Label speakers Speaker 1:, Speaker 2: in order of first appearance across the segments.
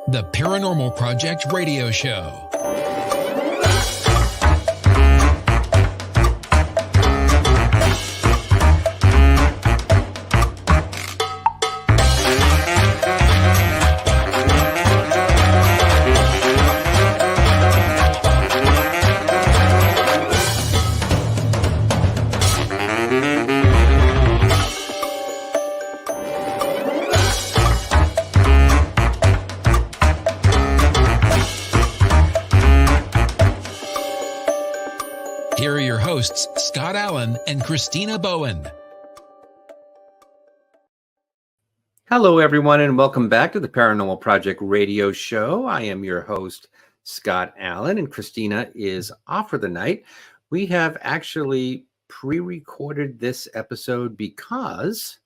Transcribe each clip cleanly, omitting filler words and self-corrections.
Speaker 1: The Paranormal Project Radio Show. Here are your hosts, Scott Allen and Christina Bowen.
Speaker 2: Hello, everyone, and welcome back to the Paranormal Project Radio Show. I am your host, Scott Allen, and Christina is off for the night. We have actually pre-recorded this episode because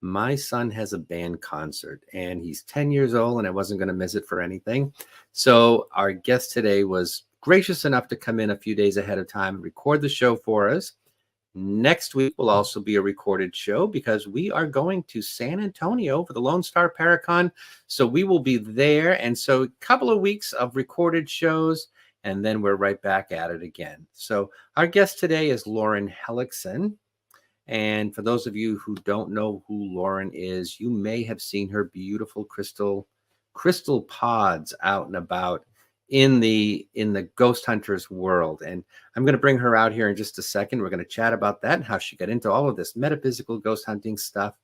Speaker 2: my son has a band concert, and he's 10 years old, and I wasn't going to miss it for anything. So our guest today was gracious enough to come in a few days ahead of time and record the show for us. Next week will also be a recorded show because we are going to San Antonio for the Lone Star Paracon. So we will be there. And so a couple of weeks of recorded shows, and then we're right back at it again. So our guest today is Lauren Hellekson. And for those of you who don't know who Lauren is, you may have seen her beautiful crystal pods out and about in the ghost hunters world. And I'm going to bring her out here in just a second. We're going to chat about that and how she got into all of this metaphysical ghost hunting stuff.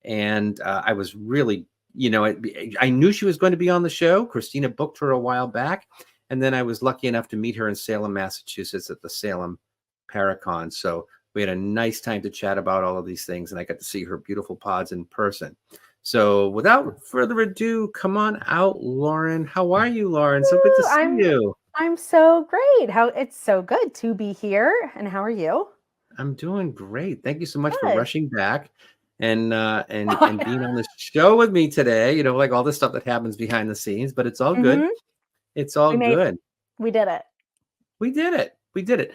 Speaker 2: And I was really, I knew she was going to be on the show. Christina booked her a while back. And then I was lucky enough to meet her in Salem, Massachusetts at the Salem Paracon. So we had a nice time to chat about all of these things. And I got to see her beautiful pods in person. So without further ado, come on out, Lauren. How are you, Lauren? So good to see you.
Speaker 3: I'm so great. It's so good to be here. And how are you?
Speaker 2: I'm doing great. Thank you so much for rushing back and being on the show with me today. You know, like all the stuff that happens behind the scenes, but it's all good. It's all good.
Speaker 3: We did it.
Speaker 2: We did it.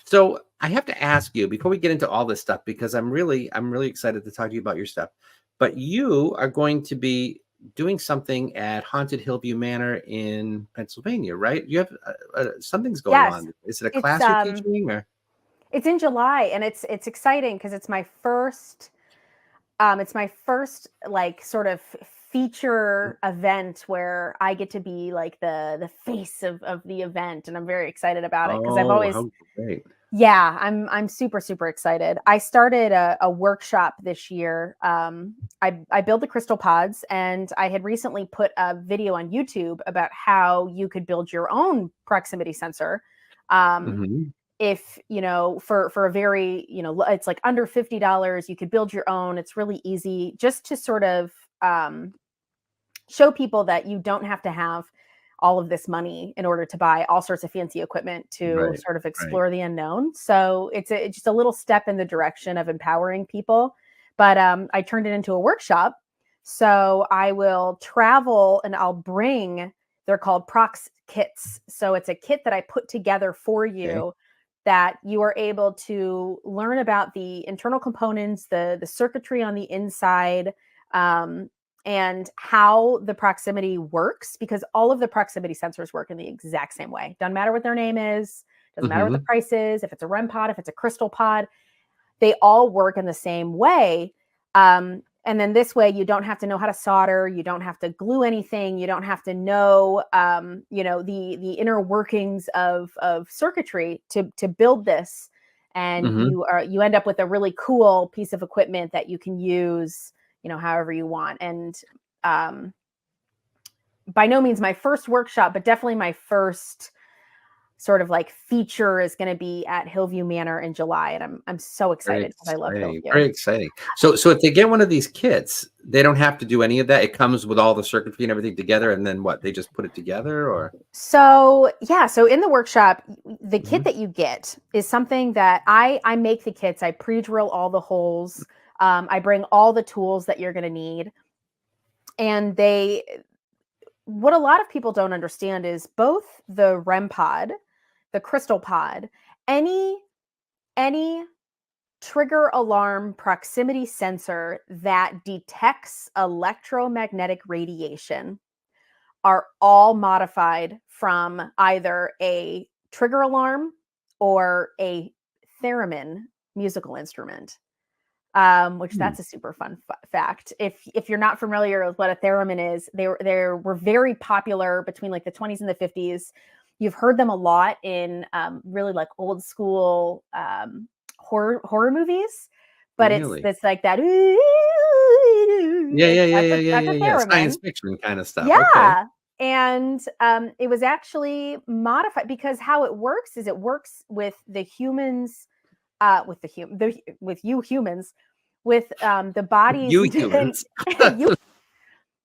Speaker 2: So I have to ask you before we get into all this stuff, because I'm really excited to talk to you about your stuff. But you are going to be doing something at Haunted Hillview Manor in Pennsylvania, right? You have something's going on. Is it a class you're teaching? Or?
Speaker 3: It's in July, and it's exciting because it's my first like sort of feature event where I get to be like the face of the event, and I'm very excited about it because I've always.
Speaker 2: How great.
Speaker 3: Yeah, I'm super, super excited. I started a workshop this year. I build the crystal pods, and I had recently put a video on YouTube about how you could build your own proximity sensor. If, for a very, it's like under $50, you could build your own. It's really easy just to sort of show people that you don't have to have all of this money in order to buy all sorts of fancy equipment to sort of explore the unknown. So it's just a little step in the direction of empowering people. But I turned it into a workshop. So I will travel and I'll bring, they're called Prox kits. So it's a kit that I put together for you that you are able to learn about the internal components, the circuitry on the inside, and how the proximity works, because all of the proximity sensors work in the exact same way. Doesn't matter what their name is, doesn't matter what the price is, if it's a REM pod, if it's a crystal pod, they all work in the same way. And then this way, you don't have to know how to solder, you don't have to glue anything, you don't have to know, the inner workings of circuitry to build this. And you end up with a really cool piece of equipment that you can use however you want. And by no means my first workshop, but definitely my first sort of like feature is going to be at Hillview Manor in July. And I'm so excited because I love Hillview.
Speaker 2: Very exciting. So if they get one of these kits, they don't have to do any of that. It comes with all the circuitry and everything together. And then what, they just put it together or?
Speaker 3: So in the workshop, the kit that you get is something that I make the kits. I pre-drill all the holes. I bring all the tools that you're going to need. And what a lot of people don't understand is both the REM pod, the crystal pod, any trigger alarm proximity sensor that detects electromagnetic radiation are all modified from either a trigger alarm or a theremin musical instrument. Which that's a super fun fact. If you're not familiar with what a theremin is, they were very popular between like the 20s and the 50s. You've heard them a lot in really like old school horror movies, but
Speaker 2: Really?
Speaker 3: it's like that. That's a
Speaker 2: Yeah. Science
Speaker 3: theremin.
Speaker 2: fiction kind of stuff. Okay.
Speaker 3: Yeah. And it was actually modified because how it works is it works with the humans, with you humans, with the bodies
Speaker 2: You humans.
Speaker 3: you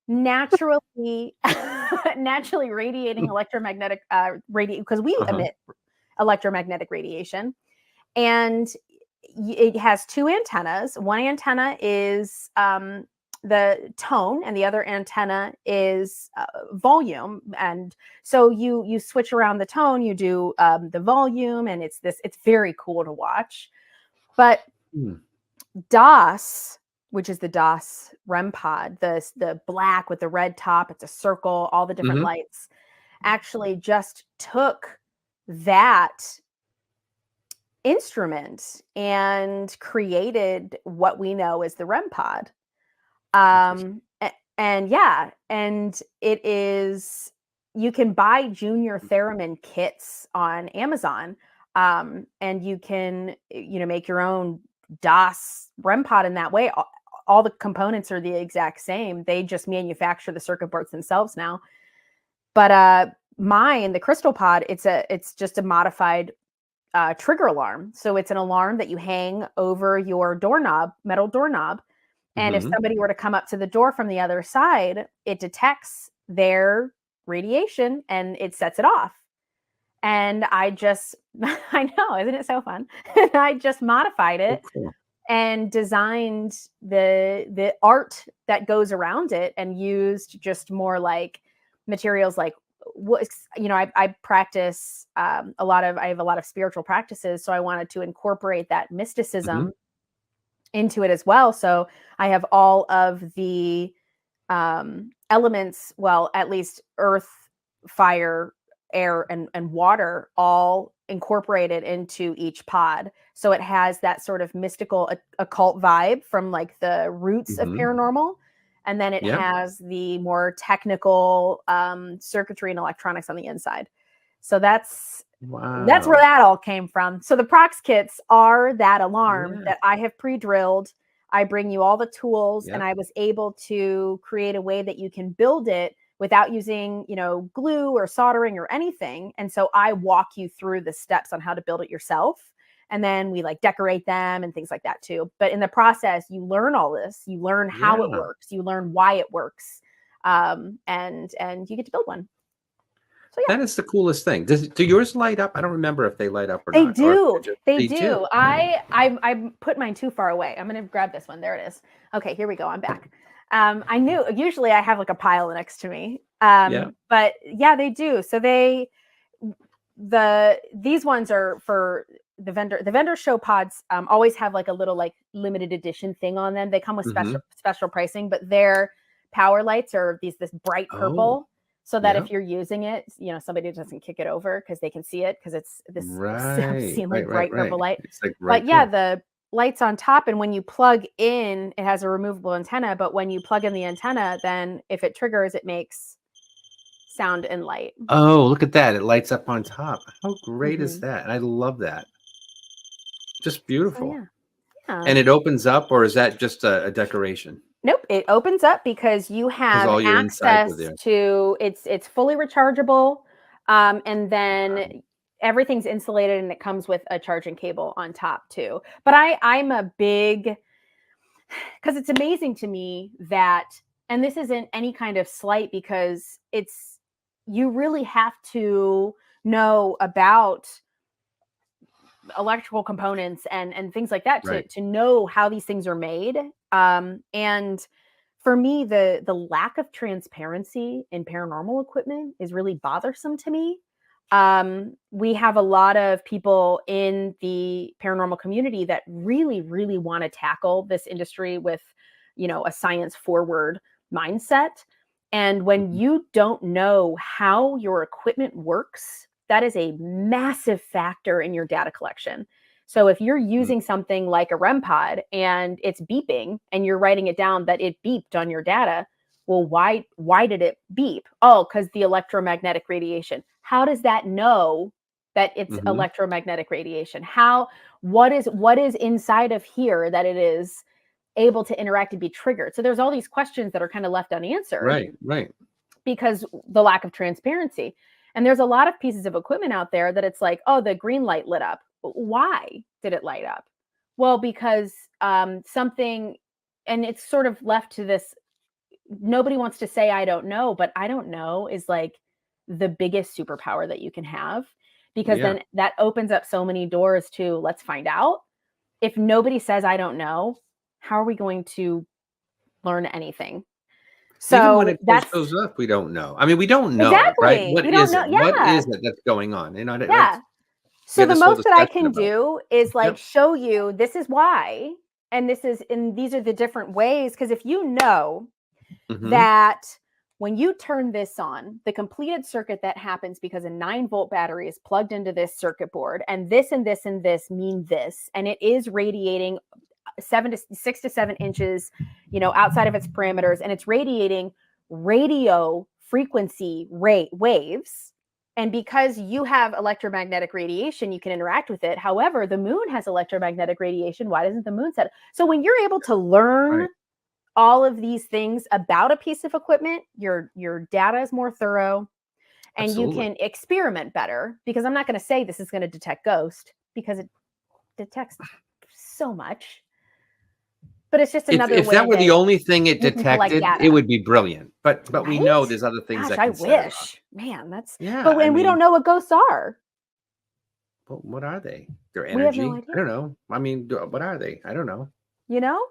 Speaker 3: naturally naturally radiating electromagnetic because we emit electromagnetic radiation, and it has two antennas. One antenna is the tone, and the other antenna is volume. And so you switch around the tone, you do the volume, and it's very cool to watch. But DOS, which is the DOS REM pod, the black with the red top, it's a circle, all the different lights, actually just took that instrument and created what we know as the REM pod. And it is, you can buy junior theremin kits on Amazon, and you can, make your own DOS REM pod in that way. All the components are the exact same. They just manufacture the circuit boards themselves now. But mine, the Crystal Pod, it's just a modified trigger alarm. So it's an alarm that you hang over your doorknob, metal doorknob. And if somebody were to come up to the door from the other side, it detects their radiation and it sets it off. And I know, isn't it so fun? I just modified it and designed the art that goes around it, and used just more like materials like I practice I have a lot of spiritual practices, so I wanted to incorporate that mysticism into it as well. So I have all of the elements, well, at least earth, fire, air, and water, all incorporated into each pod. So it has that sort of mystical occult vibe from like the roots of paranormal. And then it has the more technical circuitry and electronics on the inside. So that's where that all came from. So the Prox kits are that alarm that I have pre-drilled. I bring you all the tools, and I was able to create a way that you can build it without using, glue or soldering or anything. And so I walk you through the steps on how to build it yourself. And then we like decorate them and things like that too. But in the process, you learn all this, you learn how it works, you learn why it works. And you get to build one. So
Speaker 2: that is the coolest thing. Do yours light up? I don't remember if they light up or
Speaker 3: not. They do.
Speaker 2: Do.
Speaker 3: I put mine too far away. I'm going to grab this one. There it is. Okay, here we go. I'm back. I knew usually I have like a pile next to me. But yeah, they do. So these ones are for the vendor show pods. Always have like a little like limited edition thing on them. They come with special pricing, but their power lights are this bright purple. So that if you're using it, somebody doesn't kick it over because they can see it, because it's this bright purple light. But the lights on top, and when you plug in, it has a removable antenna, but when you plug in the antenna, then if it triggers, it makes sound and light.
Speaker 2: Oh, look at that. It lights up on top. How great is that? I love that. Just beautiful.
Speaker 3: So,
Speaker 2: and it opens up, or is that just a decoration?
Speaker 3: Nope, it opens up because you have access to it's fully rechargeable, and then everything's insulated, and it comes with a charging cable on top too. But I'm a big, because it's amazing to me that, and this isn't any kind of slight, because you really have to know about electrical components and things like that to know how these things are made. And for me, the lack of transparency in paranormal equipment is really bothersome to me. We have a lot of people in the paranormal community that really, really want to tackle this industry with, a science forward mindset. And when you don't know how your equipment works, that is a massive factor in your data collection. So if you're using something like a REM pod and it's beeping and you're writing it down that it beeped on your data, well, why did it beep? Oh, because the electromagnetic radiation. How does that know that it's electromagnetic radiation? What is inside of here that it is able to interact and be triggered? So there's all these questions that are kind of left unanswered.
Speaker 2: Right.
Speaker 3: Because the lack of transparency. And there's a lot of pieces of equipment out there that it's like, oh, the green light lit up. Why did it light up? Well, because something, and it's sort of left to this, nobody wants to say, I don't know, but I don't know is like the biggest superpower that you can have, because then that opens up so many doors to let's find out. If nobody says, I don't know, how are we going to learn anything? So
Speaker 2: even when it goes up, we don't know. I mean, we don't know, right?
Speaker 3: Exactly.
Speaker 2: What
Speaker 3: We don't
Speaker 2: is
Speaker 3: know.
Speaker 2: it?
Speaker 3: Yeah.
Speaker 2: What is it that's going on? You know,
Speaker 3: Yeah. So the
Speaker 2: this whole
Speaker 3: most that I
Speaker 2: discussion
Speaker 3: can
Speaker 2: about.
Speaker 3: do is like
Speaker 2: Yep.
Speaker 3: show you this is why, and these are the different ways. Because if you know that when you turn this on, the completed circuit that happens because a 9-volt battery is plugged into this circuit board, and this and this and this mean this, and it is radiating 6 to 7 inches, outside of its parameters, and it's radiating radio frequency waves. And because you have electromagnetic radiation, you can interact with it. However, the moon has electromagnetic radiation. Why doesn't the moon set it? So when you're able to learn all of these things about a piece of equipment, your data is more thorough, and you can experiment better. Because I'm not going to say this is going to detect ghost, because it detects so much. But it's just another way.
Speaker 2: If that were the only thing it detected, it would be brilliant. But we know there's other things that can set it off.
Speaker 3: Man, that's
Speaker 2: Yeah.
Speaker 3: But we don't know what ghosts are.
Speaker 2: Well, what are they? Their
Speaker 3: We have
Speaker 2: energy?
Speaker 3: no idea.
Speaker 2: I don't know. I mean, what are they? I don't know.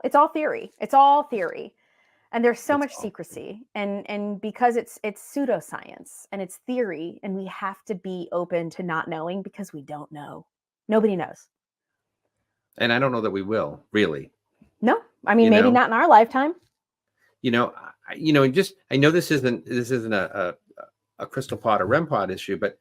Speaker 3: It's all theory. It's all theory. And there's so much secrecy. And because it's pseudoscience and it's theory, and we have to be open to not knowing, because we don't know. Nobody knows.
Speaker 2: And I don't know that we will, really.
Speaker 3: No, I mean, maybe not in our lifetime.
Speaker 2: I know this isn't a crystal pod or REM pod issue, but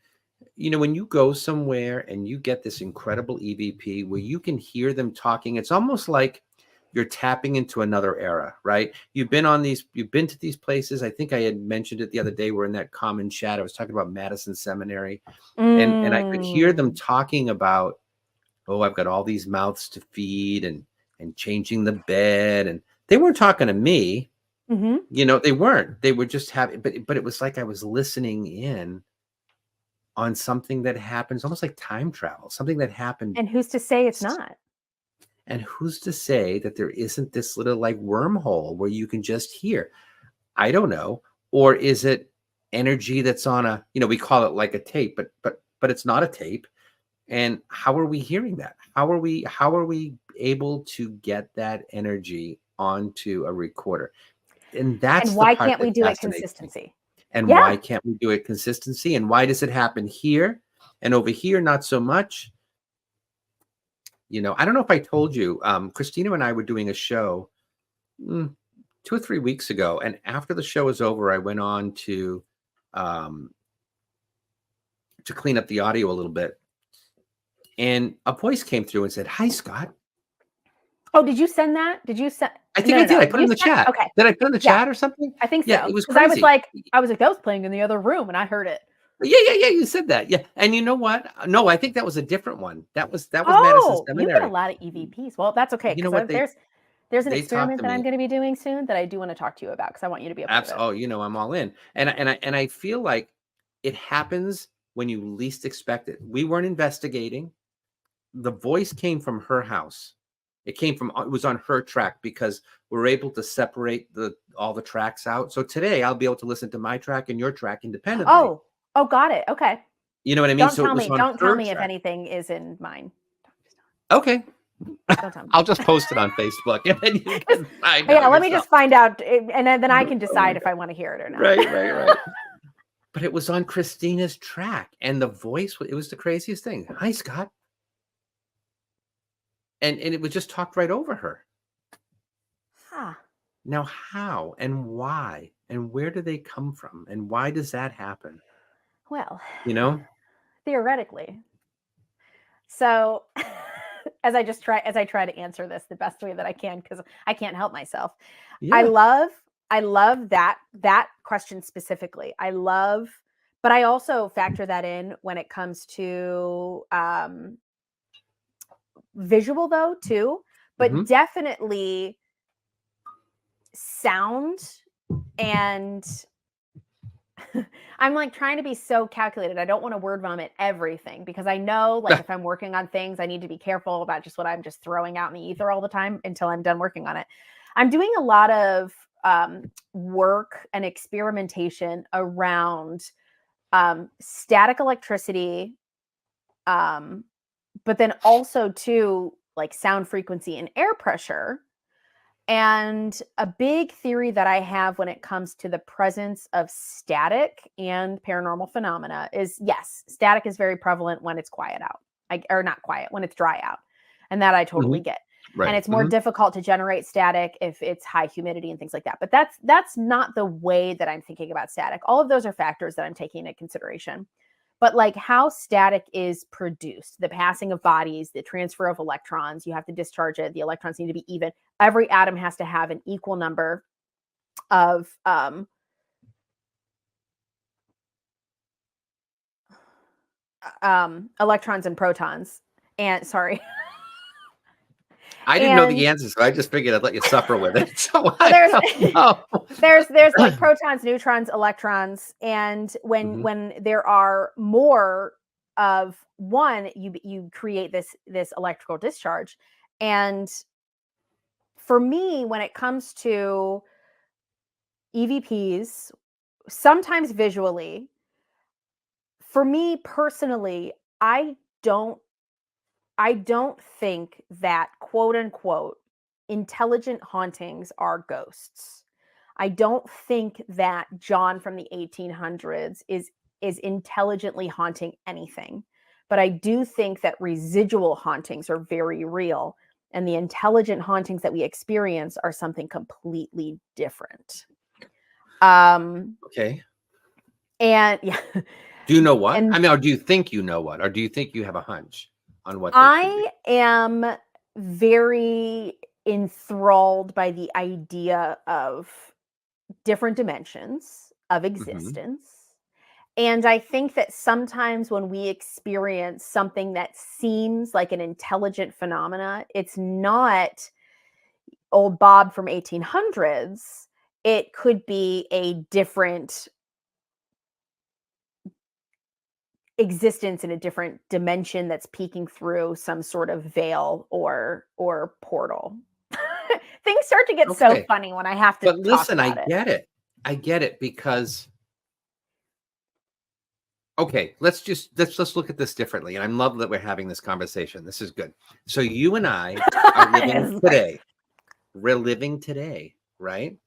Speaker 2: when you go somewhere and you get this incredible EVP where you can hear them talking, it's almost like you're tapping into another era, right? You've been to these places. I think I had mentioned it the other day. We're in that common chat. I was talking about Madison Seminary, and I could hear them talking about, oh, I've got all these mouths to feed and changing the bed. And they weren't talking to me. They weren't. They were just having, but it was like I was listening in on something that happens, almost like time travel, something that happened.
Speaker 3: And who's to say it's not?
Speaker 2: And who's to say that there isn't this little like wormhole where you can just hear? I don't know. Or is it energy that's on we call it like a tape, but it's not a tape. And how are we hearing that? How are we able to get that energy onto a recorder? And that's
Speaker 3: why can't we do it consistency?
Speaker 2: And why can't we do it consistency? And why does it happen here and over here not so much? I don't know if I told you, Christina and I were doing a show 2 or 3 weeks ago, and after the show was over, I went on to clean up the audio a little bit. And a voice came through and said, "Hi, Scott."
Speaker 3: Oh, did you send that? Did you send?
Speaker 2: I think I did. I put it in the chat.
Speaker 3: Okay.
Speaker 2: Did I put it in the chat or something?
Speaker 3: I think so.
Speaker 2: Yeah, it was crazy.
Speaker 3: I was a ghost playing in the other room, and I heard it.
Speaker 2: Yeah. You said that. Yeah. And you know what? No, I think that was a different one. That was Madison Seminary.
Speaker 3: You get a lot of EVPs. Well, that's okay.
Speaker 2: You know what?
Speaker 3: There's an experiment that I'm going to be doing soon that I do want to talk to you about, because I want you to be a part of it.
Speaker 2: Oh, I'm all in. And I feel like it happens when you least expect it. We weren't investigating. The voice came from her house. It was on her track, because we're able to separate all the tracks out. So today I'll be able to listen to my track and your track independently.
Speaker 3: Oh, got it. Okay.
Speaker 2: You know what I mean?
Speaker 3: Don't tell me if anything is in mine.
Speaker 2: Okay.
Speaker 3: Don't tell me.
Speaker 2: I'll just post it on Facebook, and then you can find out.
Speaker 3: Yeah, let me just find out, and then I can decide if I want to hear it or not.
Speaker 2: Right. But it was on Christina's track, and the voice, it was the craziest thing. "Hi, Scott." And it was just talked right over her.
Speaker 3: Huh.
Speaker 2: Now, how and why and where do they come from and why does that happen?
Speaker 3: Well,
Speaker 2: You know?
Speaker 3: theoretically. So as I try to answer this the best way that I can, because I can't help myself. I
Speaker 2: Yeah.
Speaker 3: love that question specifically. But I also factor that in when it comes to visual though too, but
Speaker 2: Hmm.
Speaker 3: definitely sound and I'm like trying to be so calculated. I don't want to word vomit everything because I know like if I'm working on things, I need to be careful about just what I'm just throwing out in the ether all the time until I'm done working on it. I'm doing a lot of work and experimentation around static electricity, but then also too like sound frequency and air pressure. And a big theory that I have when it comes to the presence of static and paranormal phenomena is yes, static is very prevalent when it's quiet out, or not quiet, when it's dry out. And that I totally
Speaker 2: Hmm.
Speaker 3: get. And
Speaker 2: Right.
Speaker 3: it's more difficult to generate static if it's high humidity and things like that. But that's not the way that I'm thinking about static. All of those are factors that I'm taking into consideration. But like how static is produced, the passing of bodies, the transfer of electrons, you have to discharge it. The electrons need to be even. Every atom has to have an equal number of electrons and protons. And sorry,
Speaker 2: I didn't know
Speaker 3: and
Speaker 2: the answer, so I just figured I'd let you suffer with it. So
Speaker 3: well,
Speaker 2: I don't know.
Speaker 3: there's like protons, neutrons, electrons, and
Speaker 2: Hmm.
Speaker 3: when there are more of one, you create this electrical discharge. And for me, when it comes to EVPs, sometimes visually, for me personally, don't I don't think that quote unquote intelligent hauntings are ghosts. I don't think that John from the 1800s is intelligently haunting anything. But I do think that residual hauntings are very real, and the intelligent hauntings that we experience are something completely different.
Speaker 2: Okay.
Speaker 3: And yeah,
Speaker 2: Do you know what? I
Speaker 3: and
Speaker 2: mean, or do you think you know what? Or do you think you have a hunch on what they could be?
Speaker 3: I am very enthralled by the idea of different dimensions of
Speaker 2: Hmm.
Speaker 3: existence. And I think that sometimes when we experience something that seems like an intelligent phenomena, it's not old Bob from 1800s. It could be a different existence in a different dimension that's peeking through some sort of veil or portal. Things start to get so
Speaker 2: Okay.
Speaker 3: funny when I have to
Speaker 2: But
Speaker 3: talk
Speaker 2: listen, I
Speaker 3: about it.
Speaker 2: get it. I get it because okay, let's look at this differently. And I love that we're having this conversation. This is good. So you and I are living
Speaker 3: It's like,
Speaker 2: today. We're living today, right?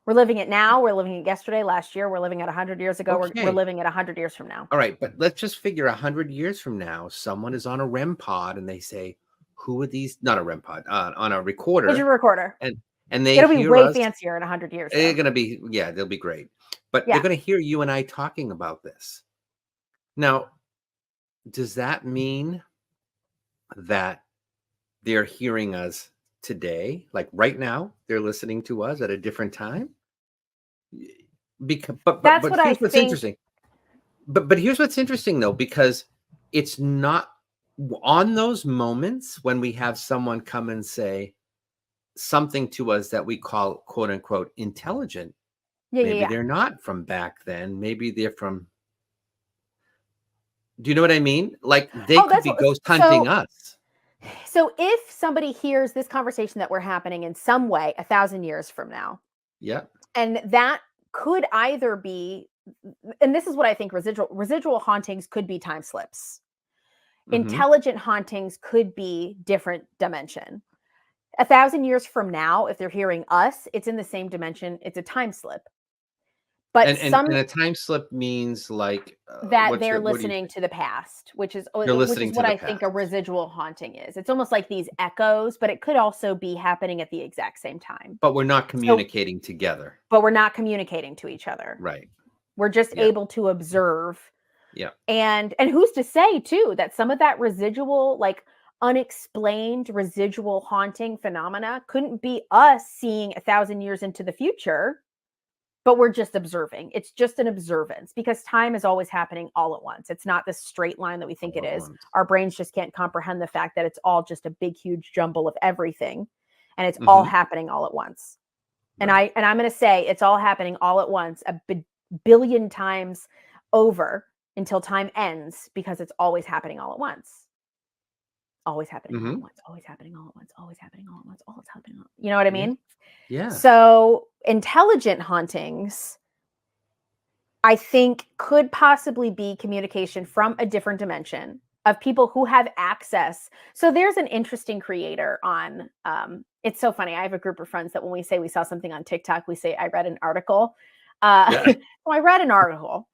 Speaker 3: we're living it now. We're living it yesterday, last year. We're living it 100 years ago. We're
Speaker 2: Okay.
Speaker 3: living it 100 years from now.
Speaker 2: All right, but let's just figure 100 years from now, someone is on a REM pod and they say, "Who are these?" Not a REM pod, on a recorder,
Speaker 3: Digital recorder.
Speaker 2: and they
Speaker 3: It'll be
Speaker 2: hear
Speaker 3: way
Speaker 2: us.
Speaker 3: fancier in 100 years,
Speaker 2: They're
Speaker 3: though.
Speaker 2: gonna be, yeah, they'll be great. But they're
Speaker 3: Yeah.
Speaker 2: gonna hear you and I talking about this. Now, does that mean that they're hearing us today, like right now? They're listening to us at a different time. Because,
Speaker 3: That's
Speaker 2: but
Speaker 3: what I
Speaker 2: here's what's
Speaker 3: think.
Speaker 2: interesting. But here's what's interesting though, because it's not on those moments when we have someone come and say something to us that we call quote unquote intelligent.
Speaker 3: Yeah, yeah,
Speaker 2: Maybe
Speaker 3: yeah.
Speaker 2: they're not from back then. Maybe they're from, do you know what I mean? Like they
Speaker 3: Oh,
Speaker 2: could
Speaker 3: that's
Speaker 2: be
Speaker 3: what.
Speaker 2: ghost hunting us.
Speaker 3: So if somebody hears this conversation that we're happening in some way 1,000 years from now,
Speaker 2: Yeah.
Speaker 3: and that could either be, and this is what I think residual hauntings could be time slips.
Speaker 2: Hmm.
Speaker 3: Intelligent hauntings could be different dimension. 1,000 years from now, if they're hearing us, it's in the same dimension. It's a time slip. But
Speaker 2: and a time slip means like
Speaker 3: that they're
Speaker 2: what do you
Speaker 3: listening
Speaker 2: think?
Speaker 3: to the past, which is
Speaker 2: They're listening to
Speaker 3: what
Speaker 2: the
Speaker 3: I think a
Speaker 2: past.
Speaker 3: residual haunting is. It's almost like these echoes, but it could also be happening at the exact same time.
Speaker 2: But we're not
Speaker 3: So,
Speaker 2: communicating together.
Speaker 3: but we're not communicating to each other.
Speaker 2: Right.
Speaker 3: We're just
Speaker 2: Yeah.
Speaker 3: able to observe.
Speaker 2: Yeah.
Speaker 3: And who's to say too that some of that residual, like unexplained residual haunting phenomena couldn't be us seeing 1,000 years into the future, but we're just observing. It's just an observance because time is always happening all at once. It's not this straight line that we think it
Speaker 2: All at
Speaker 3: is.
Speaker 2: once.
Speaker 3: Our brains just can't comprehend the fact that it's all just a big, huge jumble of everything, and it's all
Speaker 2: Mhm.
Speaker 3: happening all at once. And
Speaker 2: Right.
Speaker 3: I'm going to say it's all happening all at once a billion times over until time ends because it's always happening all at once. Always happening all at
Speaker 2: Mhm.
Speaker 3: once. Always happening all at once. Always happening all at once. Always happening. You know what I
Speaker 2: Yeah.
Speaker 3: mean?
Speaker 2: Yeah.
Speaker 3: So intelligent hauntings, I think, could possibly be communication from a different dimension of people who have access. So there's an interesting creator on, it's so funny. I have a group of friends that when we say we saw something on TikTok, we say, I read an article.
Speaker 2: Yeah.
Speaker 3: So I read an article.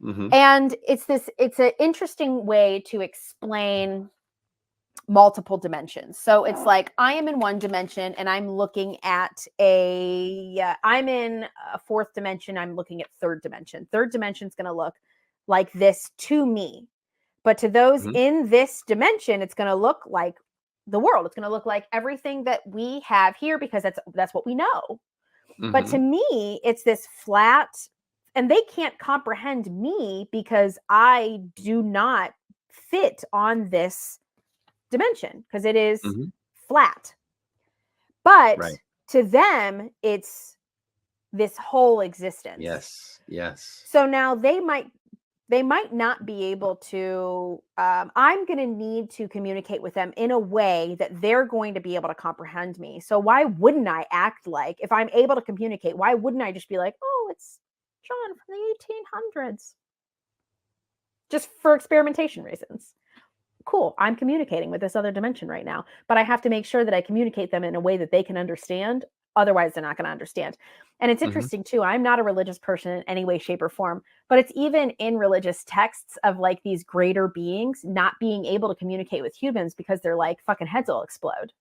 Speaker 2: Mhm.
Speaker 3: And it's an interesting way to explain multiple dimensions. So it's like I am in one dimension and I'm looking at I'm in a fourth dimension, I'm looking at third dimension. Third dimension is going to look like this to me. But to those
Speaker 2: Mhm.
Speaker 3: in this dimension, it's going to look like the world. It's going to look like everything that we have here because that's what we know. But to
Speaker 2: Mhm.
Speaker 3: me, it's this flat, and they can't comprehend me because I do not fit on this dimension because it is
Speaker 2: Mhm.
Speaker 3: flat. But
Speaker 2: Right.
Speaker 3: to them, it's this whole existence.
Speaker 2: Yes. Yes.
Speaker 3: So now they might not be able to I'm going to need to communicate with them in a way that they're going to be able to comprehend me. So why wouldn't I act like, if I'm able to communicate, why wouldn't I just be like, oh, it's John from the 1800s, just for experimentation reasons? Cool, I'm communicating with this other dimension right now, but I have to make sure that I communicate them in a way that they can understand. Otherwise, they're not going to understand. And it's
Speaker 2: Mhm.
Speaker 3: interesting too. I'm not a religious person in any way, shape, or form, but it's even in religious texts of like these greater beings not being able to communicate with humans because they're like, fucking heads will explode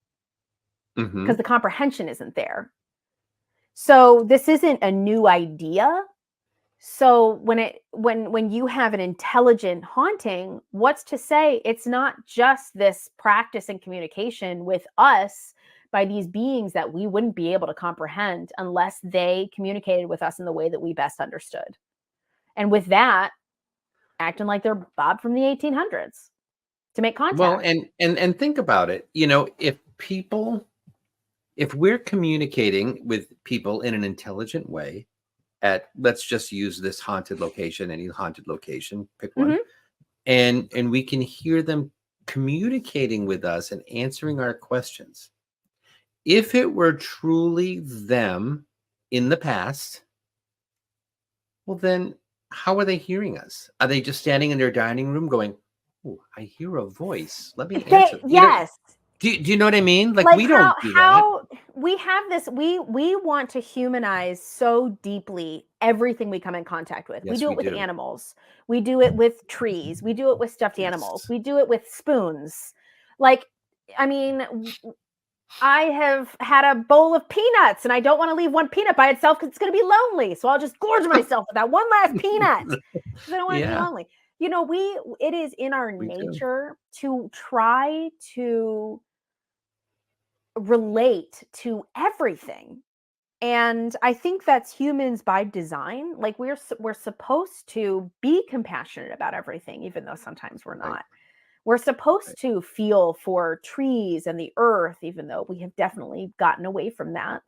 Speaker 3: because
Speaker 2: Mhm.
Speaker 3: the comprehension isn't there. So this isn't a new idea. So when you have an intelligent haunting, what's to say it's not just this practice and communication with us by these beings that we wouldn't be able to comprehend unless they communicated with us in the way that we best understood. And with that, acting like they're Bob from the 1800s to make
Speaker 2: Well,
Speaker 3: contact.
Speaker 2: and think about it. If we're communicating with people in an intelligent way at, let's just use this haunted location, any haunted location, pick one,
Speaker 3: Mm-hmm.
Speaker 2: and we can hear them communicating with us and answering our questions. If it were truly them in the past, well, then how are they hearing us? Are they just standing in their dining room going, "Oh, I hear a voice. Let me answer."
Speaker 3: Yes.
Speaker 2: Do you know what I mean? Like,
Speaker 3: Like
Speaker 2: we don't do that.
Speaker 3: how we have this, we want to humanize so deeply everything we come in contact with. We
Speaker 2: Yes,
Speaker 3: do
Speaker 2: we
Speaker 3: it with
Speaker 2: do.
Speaker 3: animals, we do it with trees, we do it with stuffed animals,
Speaker 2: Yes.
Speaker 3: we do it with spoons. Like, I mean, I have had a bowl of peanuts and I don't want to leave one peanut by itself because it's going to be lonely, so I'll just gorge myself with that one last peanut because I don't want it to be
Speaker 2: Yeah,
Speaker 3: lonely. It is in our
Speaker 2: we do.
Speaker 3: nature to try to relate to everything. And I think that's humans by design. Like we're supposed to be compassionate about everything, even though sometimes we're
Speaker 2: Right,
Speaker 3: not. We're
Speaker 2: right.
Speaker 3: supposed to feel for trees and the earth, even though we have definitely gotten away from that.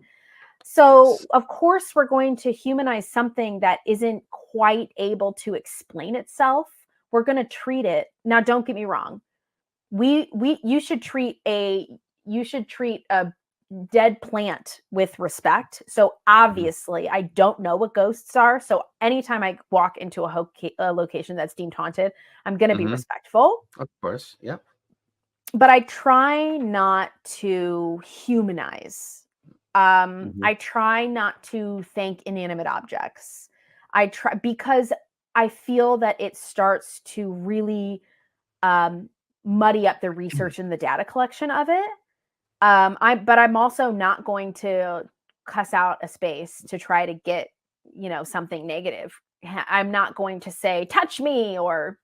Speaker 3: So,
Speaker 2: Yes.
Speaker 3: of course, we're going to humanize something that isn't quite able to explain itself. We're going to treat it. Now, don't get me wrong. We you should treat a dead plant with respect. So
Speaker 2: Mhm,
Speaker 3: obviously, I don't know what ghosts are. So anytime I walk into a location that's deemed haunted, I'm going to be
Speaker 2: mhm.
Speaker 3: respectful.
Speaker 2: Of course. Yep.
Speaker 3: But I try not to humanize.
Speaker 2: Mhm.
Speaker 3: I try not to thank inanimate objects. I try, because I feel that it starts to really muddy up the research and the data collection of it. But I'm also not going to cuss out a space to try to get, something negative. I'm not going to say, touch me, or,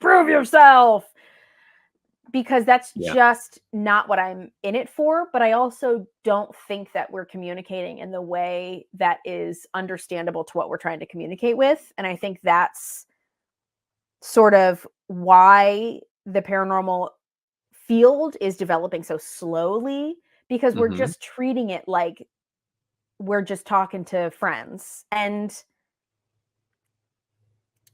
Speaker 3: prove yourself, because that's just not what I'm in it for. But I also don't think that we're communicating in the way that is understandable to what we're trying to communicate with. And I think that's sort of why the paranormal field is developing so slowly, because we're just treating it like we're just talking to friends. And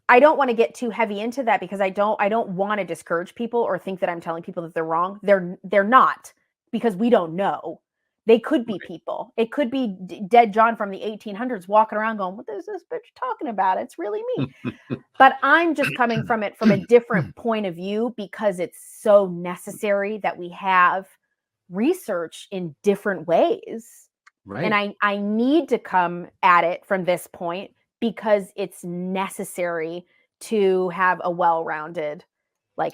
Speaker 3: I don't want to get too heavy into that, because I don't want to discourage people or think that I'm telling people that they're wrong. They're not, because we don't know. They could be people. It could be dead John from the 1800s walking around going, what is this bitch talking about? It's really me. But I'm just coming from it from a different point of view, because it's so necessary that we have research in different ways.
Speaker 2: Right.
Speaker 3: And I need to come at it from this point, because it's necessary to have a well-rounded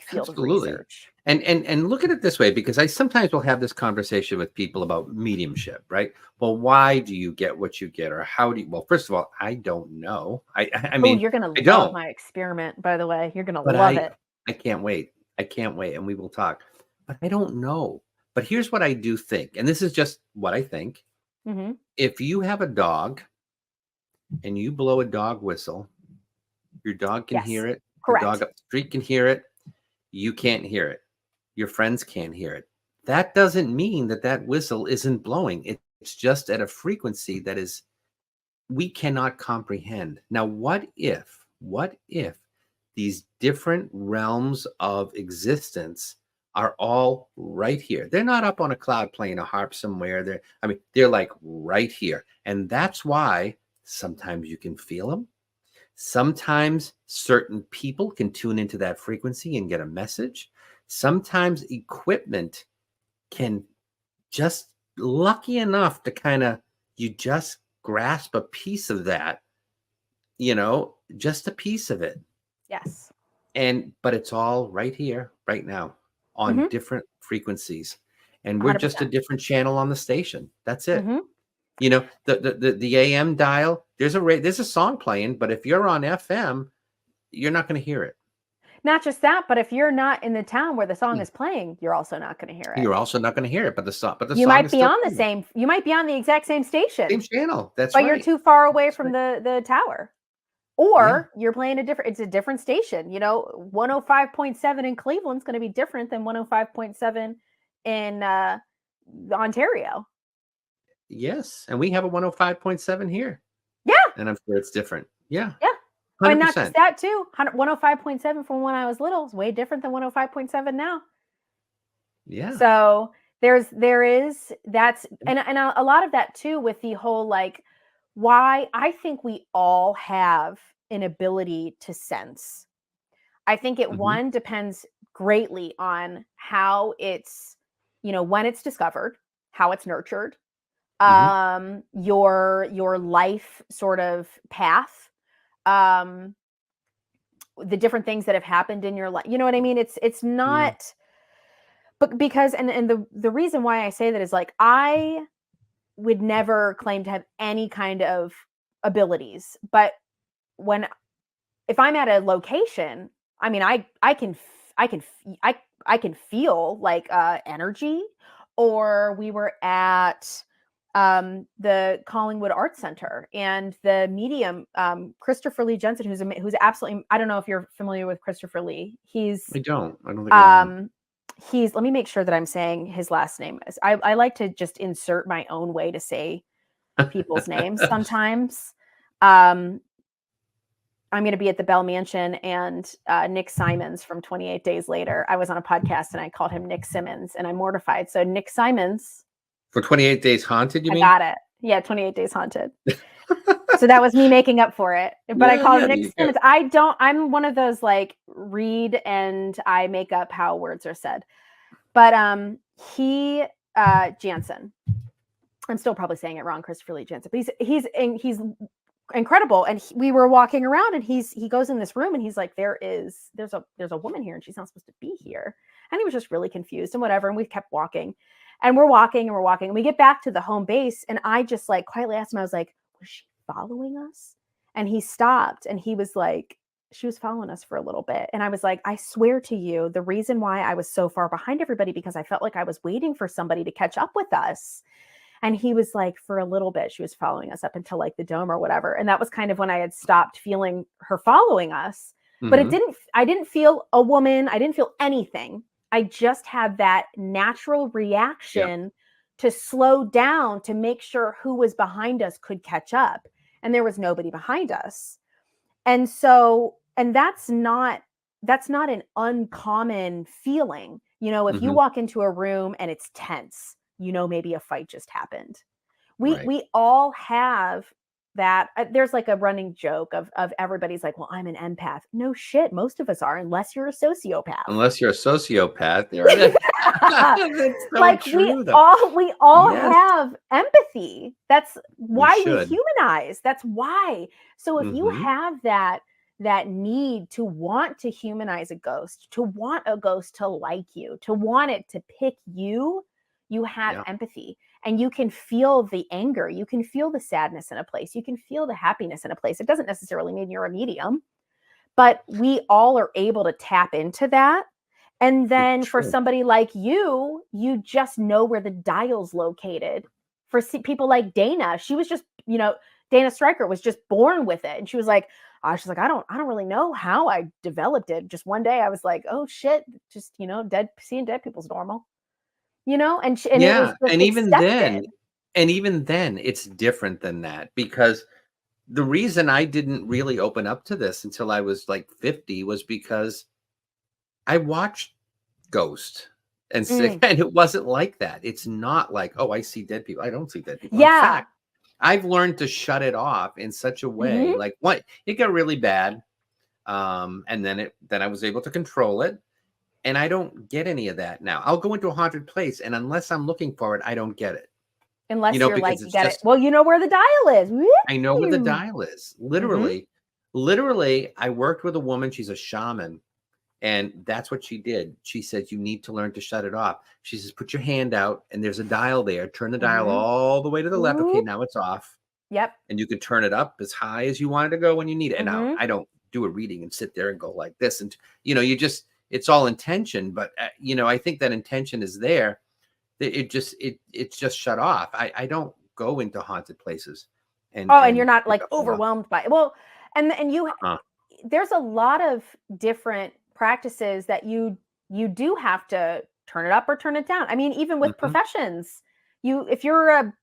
Speaker 3: field of research.
Speaker 2: And look at it this way, because I sometimes will have this conversation with people about mediumship, right? Well, why do you get what you get, or how do you? Well, first of all, I don't know. I mean,
Speaker 3: you're gonna love my experiment, by the way. You're gonna love it.
Speaker 2: I can't wait. And we will talk. But I don't know. But here's what I do think, and this is just what I think. If you have a dog and you blow a dog whistle, your dog can hear it.
Speaker 3: Correct.
Speaker 2: Your dog up the street can hear it. You can't hear it. Your friends can't hear it. That doesn't mean that whistle isn't blowing. It's just at a frequency that is, we cannot comprehend. Now, what if these different realms of existence are all right here? They're not up on a cloud playing a harp somewhere. They're like right here. And that's why sometimes you can feel them. Sometimes certain people can tune into that frequency and get a message. Sometimes equipment can just lucky enough to you just grasp a piece of that, just a piece of it.
Speaker 3: Yes.
Speaker 2: But it's all right here, right now, on different frequencies. And we're 100%. Just a different channel on the station. That's it. The AM dial, there's a song playing, but if you're on FM, you're not going to hear it.
Speaker 3: Not just that, but if you're not in the town where the song is playing, you're also not going to hear it.
Speaker 2: You're also not going to hear it, but the song
Speaker 3: you might be on you might be on the exact same station.
Speaker 2: Same channel. That's
Speaker 3: right.
Speaker 2: But
Speaker 3: you're too far away from the tower. Or you're playing it's a different station. 105.7 in Cleveland's going to be different than 105.7 in Ontario.
Speaker 2: Yes, and we have a 105.7 here.
Speaker 3: Yeah.
Speaker 2: And I'm sure it's different. Yeah.
Speaker 3: Yeah. 100%. And not just that too. 105.7 from when I was little is way different than 105.7 now.
Speaker 2: Yeah.
Speaker 3: So that's and a lot of that too, with the whole why I think we all have an ability to sense. I think it one depends greatly on how it's, when it's discovered, how it's nurtured, your life sort of path, the different things that have happened in your life. You know what I mean? It's not, but because, and the reason why I say that is I would never claim to have any kind of abilities, but if I'm at a location, I can feel energy. Or we were at the Collingwood Arts Center, and the medium Christopher Lee Jensen, who's absolutely, I don't know if you're familiar with Christopher Lee. I don't think I know. Let me make sure that I'm saying his last name. I like to just insert my own way to say people's names sometimes. I'm going to be at the Bell Mansion, and Nick Simons from 28 Days Later. I was on a podcast and I called him Nick Simmons, and I'm mortified. So Nick Simons.
Speaker 2: For 28 Days Haunted, you mean?
Speaker 3: I got it. Yeah, 28 Days Haunted. So that was me making up for it. But I called him Nick Simmons. I'm one of those read and I make up how words are said. But Jansen. I'm still probably saying it wrong, Christopher Lee Jensen. But he's incredible. And we were walking around, and he goes in this room, and he's like, there's a woman here, and she's not supposed to be here. And he was just really confused and whatever. And we kept walking, and we're walking, and we get back to the home base, and I just like quietly asked him, I was like, was she following us? And he stopped, and he was like, she was following us for a little bit. And I was like, I swear to you, the reason why I was so far behind everybody, because I felt like I was waiting for somebody to catch up with us. And he was like, for a little bit, she was following us up until like the dome or whatever. And that was kind of when I had stopped feeling her following us. But I didn't feel a woman. I didn't feel anything. I just had that natural reaction to slow down to make sure who was behind us could catch up. And there was nobody behind us. And so, and that's not an uncommon feeling. You know, if you walk into a room and it's tense, you know, maybe a fight just happened. We all have that. There's like a running joke of everybody's like, well, I'm an empath. No shit. Most of us are, unless you're a sociopath.
Speaker 2: Unless you're a sociopath. That's so
Speaker 3: like
Speaker 2: true,
Speaker 3: we all have empathy. That's why we humanize. That's why. So if you have that need to want to humanize a ghost, to want a ghost to like you, to want it to pick you, you have empathy, and you can feel the anger. You can feel the sadness in a place. You can feel the happiness in a place. It doesn't necessarily mean you're a medium, but we all are able to tap into that. And then for somebody like you just know where the dial's located. For people like Dana, she was just, you know, Dana Stryker was just born with it. And she was like, she's like, I don't really know how I developed it. Just one day I was like, oh shit, just, you know, seeing dead people's normal. You know, and it was
Speaker 2: and even then it's different than that, because the reason I didn't really open up to this until I was like 50 was because I watched Ghost and and it wasn't like that. It's not like, oh, I see dead people. I don't see dead people.
Speaker 3: Yeah.
Speaker 2: In fact, I've learned to shut it off in such a way, like what it got really bad. And then I was able to control it. And I don't get any of that now. I'll go into a haunted place, and unless I'm looking for it, I don't get it.
Speaker 3: Unless you're like, you get it. Well, you know where the dial is. Woo!
Speaker 2: I know where the dial is. Literally, I worked with a woman. She's a shaman, and that's what she did. She said, you need to learn to shut it off. She says, put your hand out, and there's a dial there. Turn the dial all the way to the left. Okay, now it's off.
Speaker 3: Yep.
Speaker 2: And you can turn it up as high as you want it to go when you need it. And now I don't do a reading and sit there and go like this. And, you know, it's all intention, but you know, I think that intention is there. It's just shut off. I don't go into haunted places. And you're not like
Speaker 3: overwhelmed by it. Well, and you there's a lot of different practices that you do have to turn it up or turn it down. I mean, even with professions, if you're a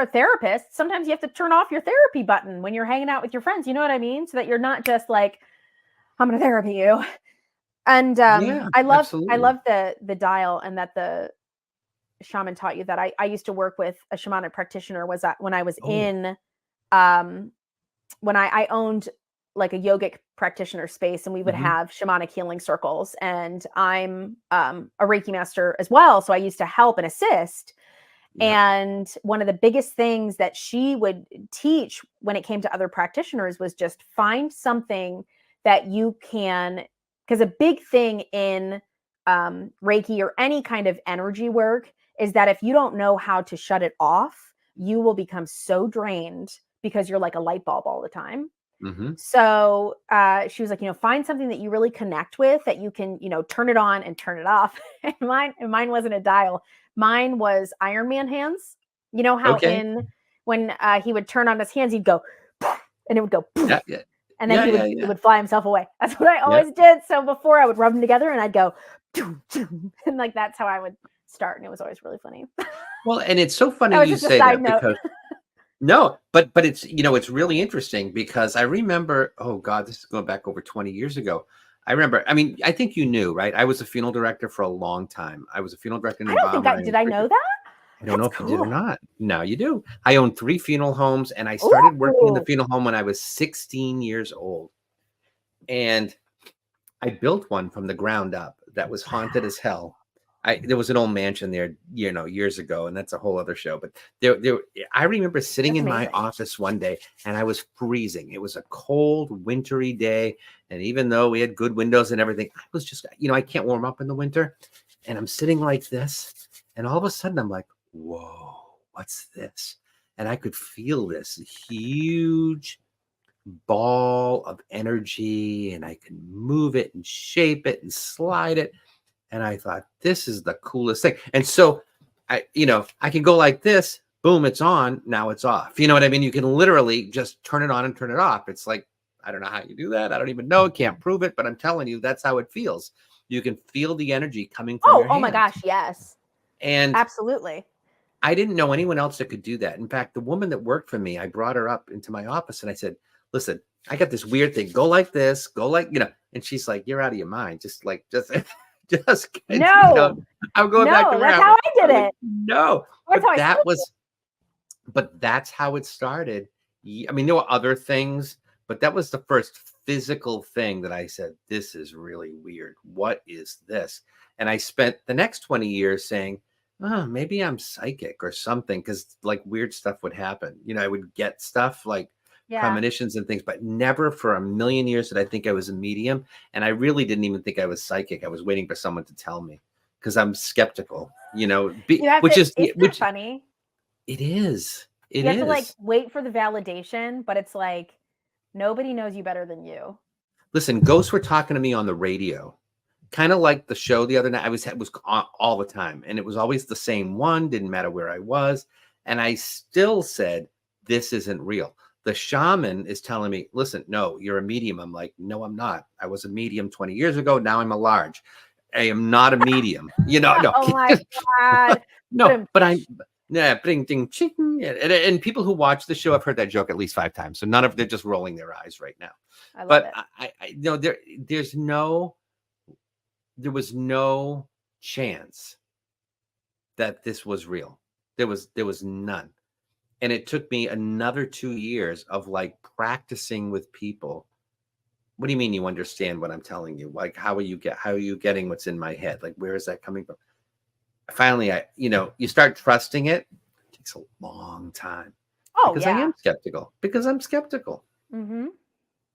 Speaker 3: therapist, sometimes you have to turn off your therapy button when you're hanging out with your friends. You know what I mean? So that you're not just like, I'm going to therapy you. And I love the dial, and that the shaman taught you that. I used to work with a shamanic practitioner when I was in when I owned like a yogic practitioner space, and we would have shamanic healing circles, and I'm a Reiki master as well. So I used to help and assist. And one of the biggest things that she would teach when it came to other practitioners was just find something that you can, because a big thing in Reiki or any kind of energy work is that if you don't know how to shut it off, you will become so drained because you're like a light bulb all the time. So she was like, you know, find something that you really connect with, that you can, you know, turn it on and turn it off. And mine wasn't a dial. Mine was Iron Man hands. You know how when he would turn on his hands, he'd go, and it would go, and then he would fly himself away. That's what I always did. So before, I would rub them together, and I'd go, and like that's how I would start, and it was always really funny.
Speaker 2: Well, and it's so funny you say that because no, but it's, you know, it's really interesting because I remember, oh God, this is going back over 20 years ago. I remember, I mean, I think you knew, right? I was a funeral director for a long time. I was a funeral director in
Speaker 3: did I know that?
Speaker 2: I don't know if you did or not. Now you do. I owned 3 funeral homes, and I started working in the funeral home when I was 16 years old. And I built one from the ground up that was haunted as hell. there was an old mansion there, years ago, and that's a whole other show. But there, I remember sitting in my office one day, and I was freezing. It was a cold, wintry day, and even though we had good windows and everything, I was just, I can't warm up in the winter, and I'm sitting like this, and all of a sudden I'm like, whoa, what's this? And I could feel this huge ball of energy, and I could move it and shape it and slide it. And I thought, this is the coolest thing. And so I can go like this, boom, it's on. Now it's off. You know what I mean? You can literally just turn it on and turn it off. It's like, I don't know how you do that. I don't even know. Can't prove it, but I'm telling you, that's how it feels. You can feel the energy coming from your hands.
Speaker 3: Oh my gosh, yes.
Speaker 2: And
Speaker 3: absolutely.
Speaker 2: I didn't know anyone else that could do that. In fact, the woman that worked for me, I brought her up into my office and I said, listen, I got this weird thing. Go like this, go like, and she's like, you're out of your mind. Just
Speaker 3: no,
Speaker 2: I'm going back to
Speaker 3: that's how I did it.
Speaker 2: Like, no, but that's how it started. I mean, there were other things, but that was the first physical thing that I said, this is really weird. What is this? And I spent the next 20 years saying, oh, maybe I'm psychic or something. Cause like weird stuff would happen. I would get stuff like premonitions and things, but never for a million years did I think I was a medium. And I really didn't even think I was psychic. I was waiting for someone to tell me because I'm skeptical, which is
Speaker 3: funny.
Speaker 2: It is.
Speaker 3: You have to like wait for the validation, but it's like nobody knows you better than you.
Speaker 2: Listen, ghosts were talking to me on the radio, kind of like the show the other night. It was on all the time, and it was always the same one. Didn't matter where I was, and I still said, "This isn't real." The shaman is telling me, listen, no, you're a medium. I'm like, no, I'm not. I was a medium 20 years ago. Now I'm a large. I am not a medium. No.
Speaker 3: Oh my God.
Speaker 2: No, but bring ding chicken. And people who watch the show have heard that joke at least 5 times. So they're just rolling their eyes right now.
Speaker 3: I love it.
Speaker 2: There was no chance that this was real. There was none. And it took me another 2 years of like practicing with people. What do you mean you understand what I'm telling you? Like, how are you getting what's in my head? Like, where is that coming from? Finally, you start trusting it. It takes a long time.
Speaker 3: Oh,
Speaker 2: because I am skeptical. Because I'm skeptical.
Speaker 3: Mm-hmm.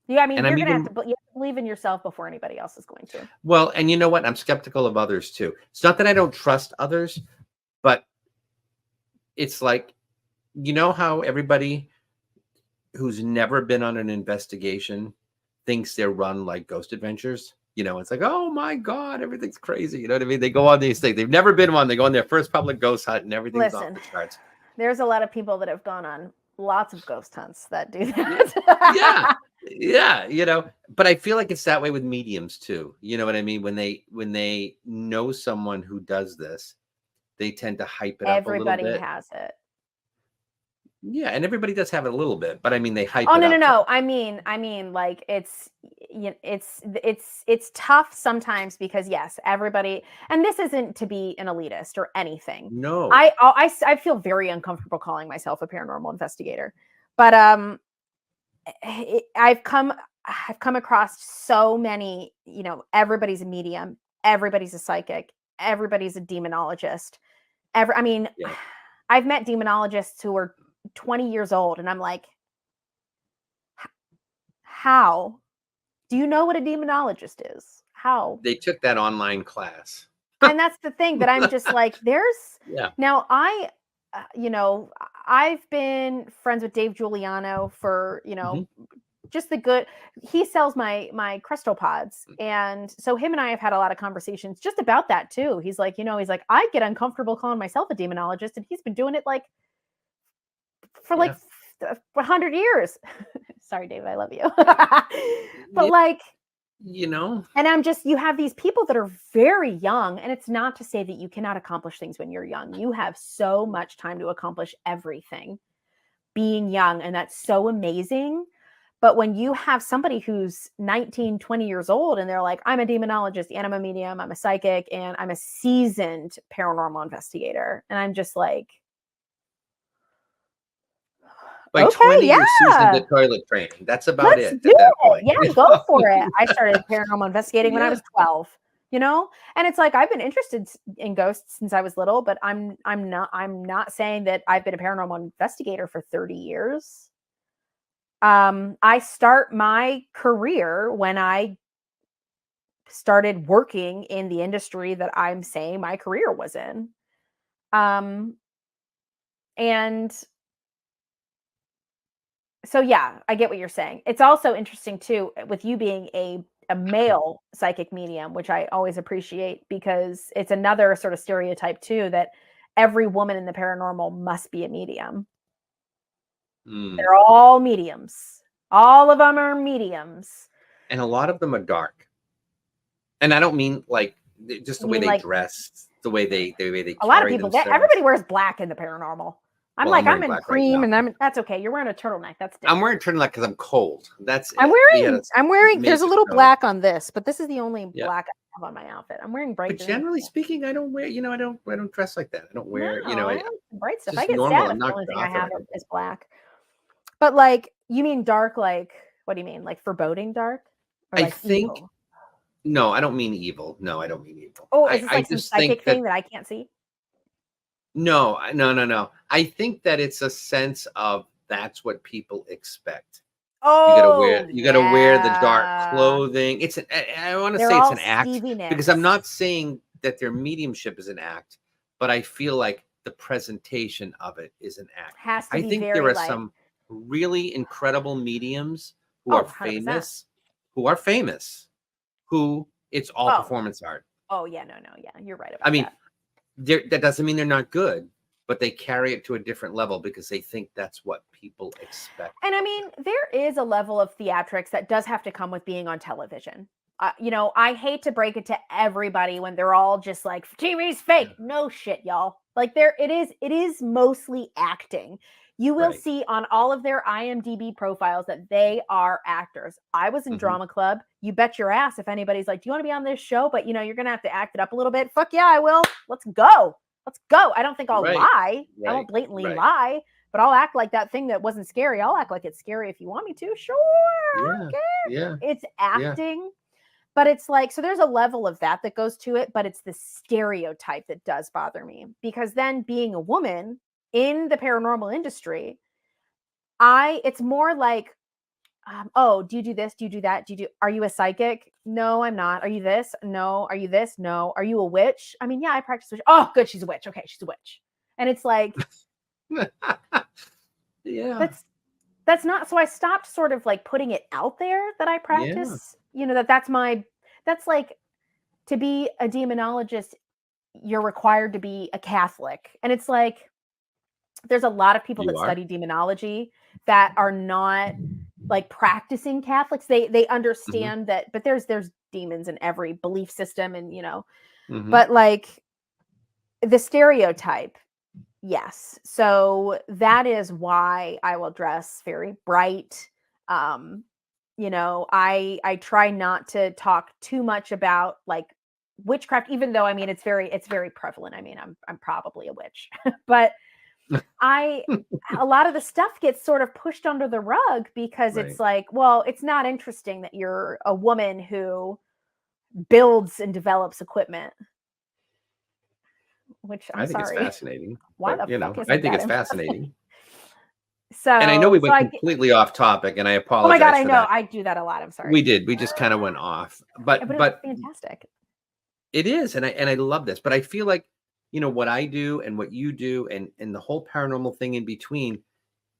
Speaker 3: Yeah, I mean, you're going to have to believe in yourself before anybody else is going to.
Speaker 2: Well, and you know what? I'm skeptical of others too. It's not that I don't trust others, but it's like, how everybody who's never been on an investigation thinks they're run like Ghost Adventures? It's like, oh my God, everything's crazy. You know what I mean? They go on these things. They've never been one. They go on their first public ghost hunt and everything's off the charts.
Speaker 3: There's a lot of people that have gone on lots of ghost hunts that do that.
Speaker 2: Yeah. But I feel like it's that way with mediums too. You know what I mean? When they know someone who does this, they tend to hype it up a little bit.
Speaker 3: Everybody has it.
Speaker 2: Yeah, and everybody does have it a little bit, but I mean, they hype.
Speaker 3: Oh, no. I mean, like it's tough sometimes because yes, everybody, and this isn't to be an elitist or anything.
Speaker 2: No,
Speaker 3: I feel very uncomfortable calling myself a paranormal investigator, but I've come across so many. Everybody's a medium, everybody's a psychic, everybody's a demonologist. I've met demonologists who are 20 years old and I'm like, how do you know what a demonologist is? How?
Speaker 2: They took that online class.
Speaker 3: And that's the thing that I'm just like, now I've been friends with Dave Giuliano for, just the good, he sells my crystal pods. And so him and I have had a lot of conversations just about that too. He's like, I get uncomfortable calling myself a demonologist and he's been doing it for 100 years. Sorry, Dave, I love you. But and I'm just, you have these people that are very young, and it's not to say that you cannot accomplish things when you're young. You have so much time to accomplish everything being young, and that's so amazing. But when you have somebody who's 19, 20 years old, and they're like, I'm a demonologist, and I'm a medium, I'm a psychic, and I'm a seasoned paranormal investigator. And I'm just like,
Speaker 2: 20 years seasoned the toilet training. That's about
Speaker 3: Let's
Speaker 2: it.
Speaker 3: Do
Speaker 2: at that
Speaker 3: it.
Speaker 2: point.
Speaker 3: Yeah, go for it. I started paranormal investigating when I was 12. you know? And it's like, I've been interested in ghosts since I was little, but I'm not saying that I've been a paranormal investigator for 30 years. I start my career when I started working in the industry that I'm saying my career was in. And so yeah, I get what you're saying. It's also interesting too, with you being a male psychic medium, which I always appreciate, because it's another sort of stereotype too, that every woman in the paranormal must be a medium. They're all mediums. All of them are mediums.
Speaker 2: And a lot of them are dark. And I don't mean like just the way they dress, the way they carry
Speaker 3: a lot of people
Speaker 2: themselves.
Speaker 3: Everybody wears black in the paranormal. I'm in cream, right, and that's okay. You're wearing a turtleneck. That's different.
Speaker 2: I'm wearing a turtleneck because I'm cold. That's
Speaker 3: I'm wearing there's a little black on this, but this is the only black I have on my outfit. I'm wearing bright.
Speaker 2: But generally speaking, I don't wear, I don't dress like that. I don't wear,
Speaker 3: I bright stuff. I get
Speaker 2: normal.
Speaker 3: sad if the only thing I have is black. But like, you mean dark, like, what do you mean? Like foreboding dark? Or like
Speaker 2: think
Speaker 3: evil?
Speaker 2: No, I don't mean evil. No, I don't mean evil.
Speaker 3: Oh, is this like some psychic thing that I can't see?
Speaker 2: No. I think that it's a sense of that's what people expect.
Speaker 3: Oh,
Speaker 2: you gotta wear the dark clothing. I want to say it's an act, because I'm not saying that their mediumship is an act, but I feel like the presentation of it is an act. I think there are some really incredible mediums who are famous, who it's all performance art.
Speaker 3: Oh yeah, no, yeah, you're right about that.
Speaker 2: That doesn't mean they're not good, but they carry it to a different level because they think that's what people expect.
Speaker 3: And I mean, there is a level of theatrics that does have to come with being on television. I hate to break it to everybody when they're all just like, TV's fake. No shit, y'all. Like it is mostly acting. You will see on all of their IMDb profiles that they are actors. I was in drama club. You bet your ass if anybody's like, do you want to be on this show? But you're going to have to act it up a little bit. Fuck yeah, I will. Let's go. I don't think I'll lie. I won't blatantly lie, but I'll act like that thing that wasn't scary. I'll act like it's scary if you want me to. Sure. Okay.
Speaker 2: Yeah.
Speaker 3: It's acting. Yeah. But it's like, so there's a level of that goes to it, but it's the stereotype that does bother me, because then being a woman in the paranormal industry, it's more like, oh, do you do this? Do you do that? Are you a psychic? No, I'm not. Are you this? No. Are you this? No. Are you a witch? I mean, yeah, I practice witch. Oh, good. She's a witch. Okay. She's a witch. And it's like,
Speaker 2: yeah,
Speaker 3: that's not, so I stopped sort of like putting it out there that I practice, that's like, to be a demonologist, you're required to be a Catholic. And it's like, there's a lot of people that study demonology that are not like practicing Catholics. They understand that, but there's demons in every belief system, and but like the stereotype, yes. So that is why I will dress very bright. I try not to talk too much about like witchcraft, even though it's very prevalent. I'm probably a witch, but a lot of the stuff gets sort of pushed under the rug because it's like, well, it's not interesting that you're a woman who builds and develops equipment. Which
Speaker 2: I think it's fascinating.
Speaker 3: Why the fuck is
Speaker 2: I think it's fascinating.
Speaker 3: So,
Speaker 2: and I know we went completely off topic, and I apologize.
Speaker 3: Oh my God, I know. I do that a lot. I'm sorry.
Speaker 2: We did. We just kind of went off, but
Speaker 3: it was fantastic.
Speaker 2: It is, and I love this, but I feel like what I do and what you do and the whole paranormal thing in between,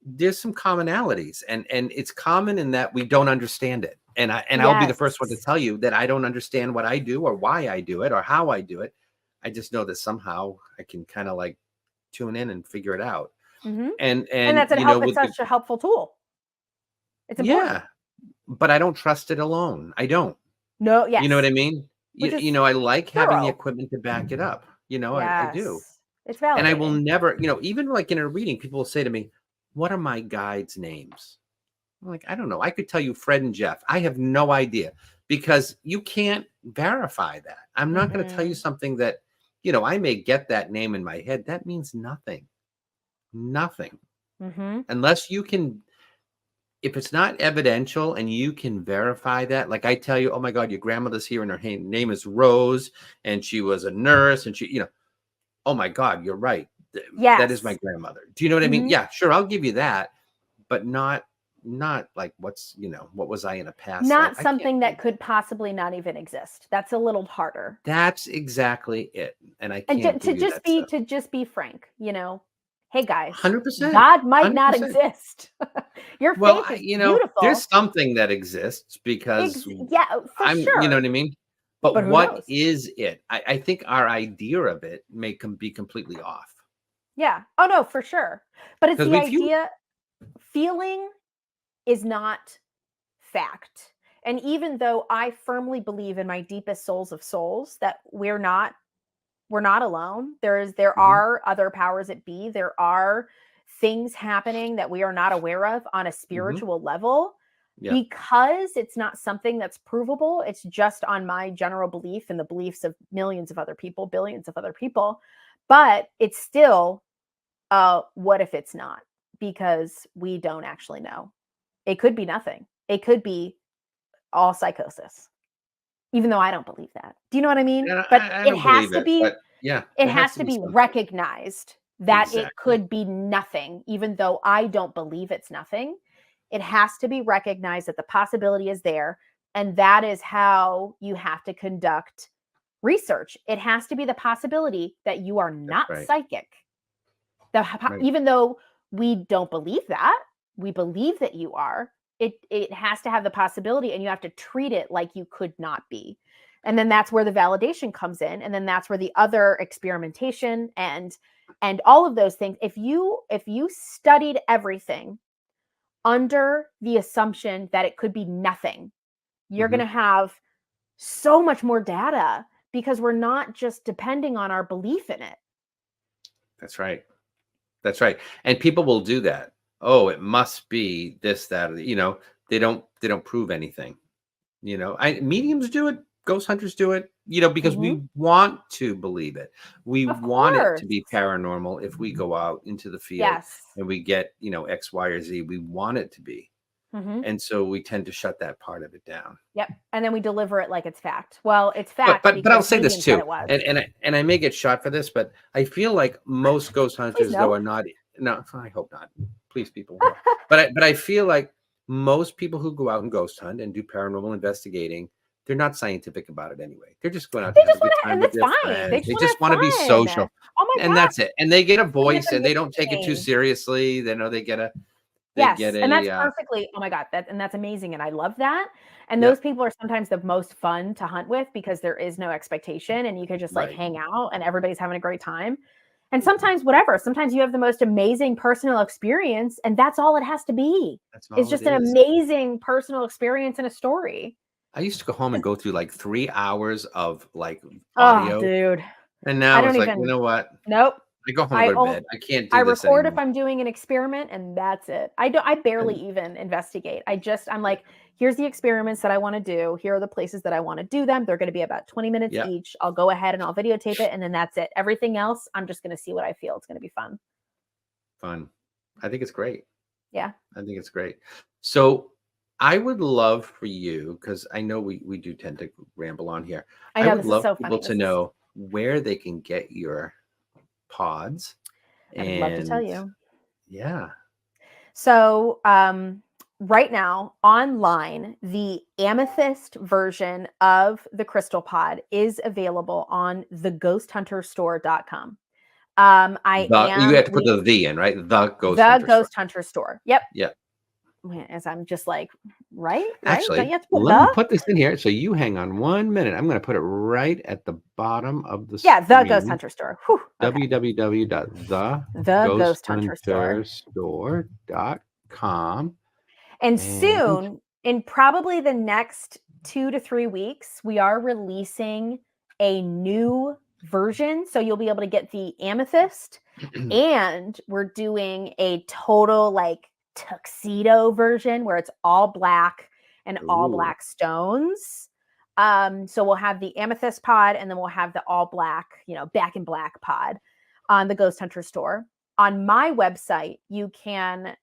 Speaker 2: there's some commonalities, and it's common in that we don't understand it. And I'll be the first one to tell you that I don't understand what I do or why I do it or how I do it. I just know that somehow I can kind of like tune in and figure it out.
Speaker 3: Mm-hmm. And that's it's such a helpful tool. It's important.
Speaker 2: Yeah, but I don't trust it alone. I don't.
Speaker 3: No, yes.
Speaker 2: You know what I mean? I like having the equipment to back it up. I do.
Speaker 3: It's validating.
Speaker 2: And I will never, even like in a reading, people will say to me, what are my guides' names? I'm like, I don't know. I could tell you Fred and Jeff. I have no idea, because you can't verify that. I'm not going to tell you something that, I may get that name in my head. That means nothing. Nothing. Unless you can, if it's not evidential and you can verify that, like I tell you, oh my God, your grandmother's here and her name is Rose and she was a nurse and she, oh my God, you're right. That is my
Speaker 3: Yes.
Speaker 2: grandmother. Do you know what I mean? Yeah, sure. I'll give you that, but not like what was I in a past life?
Speaker 3: Not
Speaker 2: I can't
Speaker 3: something
Speaker 2: do
Speaker 3: that could possibly not even exist. That's a little harder.
Speaker 2: That's exactly it. And I
Speaker 3: And
Speaker 2: can't give you that stuff.
Speaker 3: to just be frank, hey guys,
Speaker 2: 100%.
Speaker 3: God might not
Speaker 2: 100%.
Speaker 3: exist. Your
Speaker 2: Well,
Speaker 3: faith is
Speaker 2: there's
Speaker 3: beautiful.
Speaker 2: something that exists because
Speaker 3: Yeah, for
Speaker 2: you know
Speaker 3: sure.
Speaker 2: what I mean? But
Speaker 3: But who
Speaker 2: what
Speaker 3: knows?
Speaker 2: is it? I think our idea of it may be completely off.
Speaker 3: Yeah. Oh no, for sure. But it's
Speaker 2: Because
Speaker 3: the idea, feeling is not fact. And even though I firmly believe in my deepest souls of souls that we're not alone. There are other powers that be. There are things happening that we are not aware of on a spiritual level.
Speaker 2: Yeah.
Speaker 3: Because it's not something that's provable. It's just on my general belief and the beliefs of millions of other people, billions of other people. But it's still, what if it's not? Because we don't actually know. It could be nothing. It could be all psychosis. Even though I don't believe that. Do you know what I mean?
Speaker 2: And
Speaker 3: But
Speaker 2: I
Speaker 3: it
Speaker 2: don't
Speaker 3: has
Speaker 2: believe
Speaker 3: to
Speaker 2: it,
Speaker 3: be,
Speaker 2: but yeah,
Speaker 3: it
Speaker 2: there has
Speaker 3: has
Speaker 2: to
Speaker 3: to
Speaker 2: be
Speaker 3: be
Speaker 2: something.
Speaker 3: recognized that it
Speaker 2: Exactly.
Speaker 3: could be nothing, even though I don't believe it's nothing. It has to be recognized that the possibility is there. And that is how you have to conduct research. It has to be the possibility that you are not
Speaker 2: right.
Speaker 3: psychic.
Speaker 2: Right.
Speaker 3: Even though we don't believe that, we believe that you are. It has to have the possibility, and you have to treat it like you could not be. And then that's where the validation comes in, and then that's where the other experimentation and all of those things. If you studied everything under the assumption that it could be nothing, you're going to have so much more data because we're not just depending on our belief in it.
Speaker 2: That's right. That's right. And people will do that. Oh, it must be this, that, or they don't prove anything. Mediums do it, ghost hunters do it, because we want to believe it. We
Speaker 3: Of
Speaker 2: want it
Speaker 3: course.
Speaker 2: to be paranormal if we go out into the field
Speaker 3: Yes.
Speaker 2: and we get, X, Y, or Z. We want it to be. And so we tend to shut that part of it down.
Speaker 3: Yep. And then we deliver it like it's fact. Well, it's fact.
Speaker 2: But I'll say this
Speaker 3: medium said
Speaker 2: too,
Speaker 3: it was.
Speaker 2: and I may get shot for this, but I feel like most ghost hunters
Speaker 3: no.
Speaker 2: though are not. No, I hope not. Please, people. No. But I feel like most people who go out and ghost hunt and do paranormal investigating, they're not scientific about it anyway. They're just going out to have a good time
Speaker 3: and
Speaker 2: with
Speaker 3: that's
Speaker 2: their
Speaker 3: fine. They
Speaker 2: friends. They
Speaker 3: just
Speaker 2: just
Speaker 3: want
Speaker 2: want to be
Speaker 3: fun.
Speaker 2: social,
Speaker 3: Oh my
Speaker 2: and
Speaker 3: God.
Speaker 2: that's it. And they get a voice, and they
Speaker 3: amazing.
Speaker 2: don't take it too seriously. They know they get a.
Speaker 3: Yes,
Speaker 2: get
Speaker 3: and that's
Speaker 2: a.
Speaker 3: perfectly. Oh my God, that's amazing, and I love that. And those people are sometimes the most fun to hunt with because there is no expectation, and you can just like
Speaker 2: Right.
Speaker 3: hang out, and everybody's having a great time. And sometimes whatever, sometimes you have the most amazing personal experience, and that's all it has to be.
Speaker 2: That's all
Speaker 3: It's just
Speaker 2: it
Speaker 3: an
Speaker 2: is.
Speaker 3: amazing personal experience and a story.
Speaker 2: I used to go home and go through like 3 hours of like
Speaker 3: Oh,
Speaker 2: audio,
Speaker 3: dude.
Speaker 2: and
Speaker 3: I
Speaker 2: now
Speaker 3: don't
Speaker 2: it's like, you
Speaker 3: even.
Speaker 2: know what?
Speaker 3: Nope.
Speaker 2: I go home and go to bed. I can't
Speaker 3: I
Speaker 2: do this
Speaker 3: record if
Speaker 2: anymore.
Speaker 3: I'm doing an experiment, and that's it. I barely
Speaker 2: And
Speaker 3: even investigate. I'm like, here's the experiments that I want to do. Here are the places that I want to do them. They're going to be about 20 minutes
Speaker 2: yeah,
Speaker 3: each. I'll go ahead and I'll videotape it, and then that's it. Everything else, I'm just going to see what I feel. It's going to be fun.
Speaker 2: fun. I think it's great.
Speaker 3: Yeah.
Speaker 2: I think it's great. So I would love for you, because I know we do tend to ramble on here.
Speaker 3: I know
Speaker 2: would
Speaker 3: this
Speaker 2: love
Speaker 3: is so
Speaker 2: people
Speaker 3: funny.
Speaker 2: to know where they can get your pods.
Speaker 3: I'd love to tell
Speaker 2: And
Speaker 3: you.
Speaker 2: yeah.
Speaker 3: So, right now online, the amethyst version of the crystal pod is available on theghosthunterstore.com.
Speaker 2: You have to put the in, right? The Ghost Hunter
Speaker 3: Store. Yep.
Speaker 2: Yeah.
Speaker 3: As I'm just like, right?
Speaker 2: Actually,
Speaker 3: Don't you have to put
Speaker 2: let me put this in here. So you hang on 1 minute. I'm going to put it right at the bottom of the
Speaker 3: Yeah, the
Speaker 2: screen.
Speaker 3: Ghost Hunter Store. Whew, okay.
Speaker 2: www.theghosthunterstore.com.
Speaker 3: And soon, in probably the next 2 to 3 weeks, we are releasing a new version. So you'll be able to get the amethyst, and we're doing a total like tuxedo version where it's all black and all black stones. So we'll have the amethyst pod, and then we'll have the all black, back in black pod on the Ghost Hunter Store. on my website, you can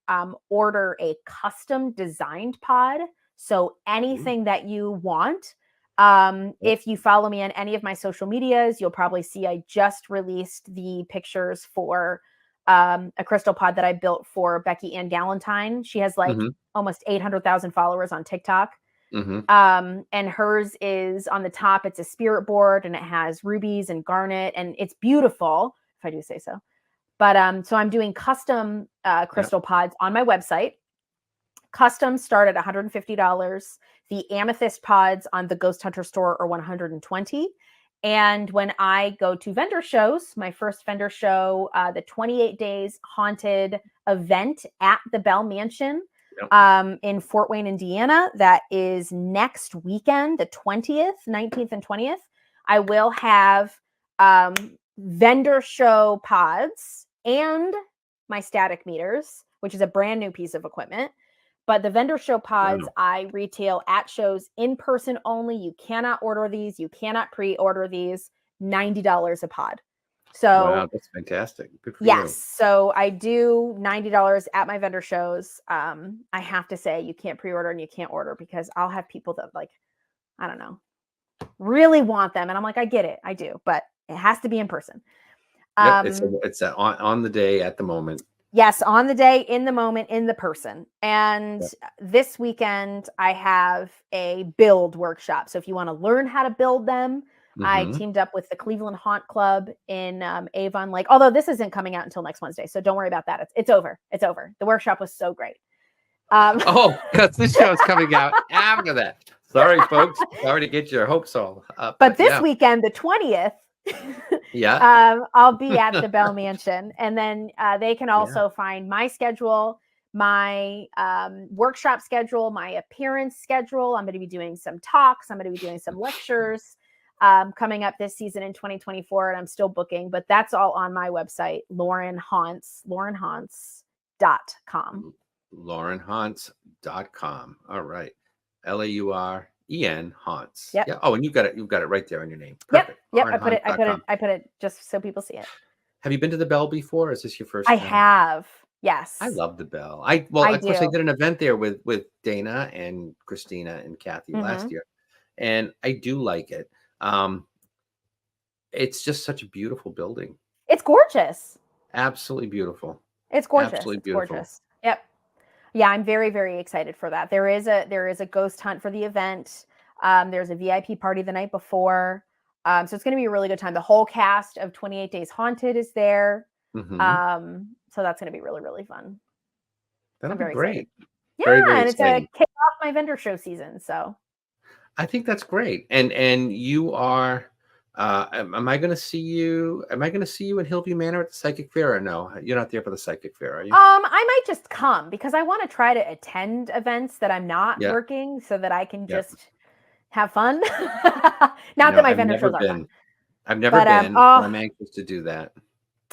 Speaker 3: order a custom designed pod. So anything that you want. If you follow me on any of my social medias, you'll probably see I just released the pictures for a crystal pod that I built for Becky Ann Galentine. She has like almost 800,000 followers on TikTok. And hers is on the top. It's a spirit board and it has rubies and garnet and it's beautiful, if I do say so. But so I'm doing custom crystal pods on my website. Custom start at $150. The amethyst pods on the Ghost Hunter store are $120. And when I go to vendor shows, my first vendor show, the 28 Days Haunted event at the Bell Mansion in Fort Wayne, Indiana, that is next weekend, the 20th, 19th, and 20th, I will have vendor show pods and my static meters, which is a brand new piece of equipment. But the vendor show pods, I retail at shows in person only. You cannot order these. You cannot pre-order these. $90 a pod. So
Speaker 2: wow, that's fantastic. Good for you.
Speaker 3: So I do $90 at my vendor shows. I have to say you can't pre-order and you can't order because I'll have people that like, I don't know, really want them. And I'm like, I get it. I do. But it has to be in person.
Speaker 2: It's on the day at the moment.
Speaker 3: Yes, on the day, in the moment, in the person. And this weekend, I have a build workshop. So if you want to learn how to build them, I teamed up with the Cleveland Haunt Club in Avon Lake. Although this isn't coming out until next Wednesday, so don't worry about that. It's over. It's over. The workshop was so great.
Speaker 2: Because this show is coming out after that. Sorry, folks. Sorry to get your hopes all up.
Speaker 3: But this weekend, the 20th, I'll be at the Bell Mansion, and then they can also find my schedule, my workshop schedule, my appearance schedule. I'm going to be doing some talks. I'm going to be doing some lectures coming up this season in 2024, and I'm still booking, but that's all on my website, laurenhaunts.com.
Speaker 2: laurenhaunts.com. All right. LAUREN Haunts.
Speaker 3: Yep.
Speaker 2: Yeah. Oh, and you've got it right there on your name. Perfect.
Speaker 3: Yep. I put it just so people see it.
Speaker 2: Have you been to the Bell before? Or is this your first time?
Speaker 3: I have. Yes.
Speaker 2: I love the Bell. Of course I did an event there with Dana and Christina and Kathy last year. And I do like it. It's just such a beautiful building.
Speaker 3: It's gorgeous.
Speaker 2: Absolutely beautiful.
Speaker 3: It's gorgeous.
Speaker 2: Absolutely
Speaker 3: it's
Speaker 2: beautiful.
Speaker 3: Gorgeous. Yep. Yeah, I'm very, very excited for that. There is a ghost hunt for the event. There's a VIP party the night before. So it's going to be a really good time. The whole cast of 28 Days Haunted is there. So that's going to be really, really fun.
Speaker 2: That'll be great.
Speaker 3: Yeah,
Speaker 2: very, very
Speaker 3: and
Speaker 2: exciting.
Speaker 3: It's a kick off my vendor show season. So
Speaker 2: I think that's great. And you are. Am I going to see you? Am I going to see you in Hillview Manor at the Psychic Fair, or no? You're not there for the Psychic Fair, are you?
Speaker 3: I might just come because I want to try to attend events that I'm not working, so that I can just have fun. Not that my vendor shows are fun.
Speaker 2: I've never been. I'm anxious to do that.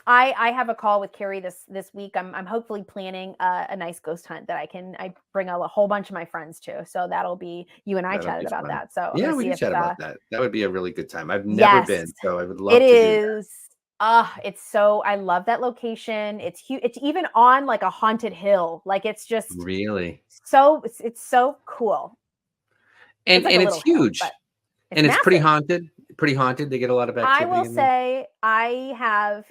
Speaker 3: I have a call with Carrie this week. I'm hopefully planning a nice ghost hunt that I bring a whole bunch of my friends to. So that'll be, you and I chatted about that. So
Speaker 2: yeah, we can chat about that. That would be a really good time. I've never been, so I would love to do that.
Speaker 3: It's so, I love that location. It's huge. It's even on like a haunted hill. Like it's just
Speaker 2: really
Speaker 3: so, it's so cool.
Speaker 2: And it's huge. And it's pretty haunted. Pretty haunted. They get a lot of activity.
Speaker 3: I will say I have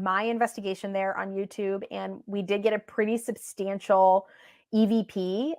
Speaker 3: my investigation there on YouTube, and we did get a pretty substantial EVP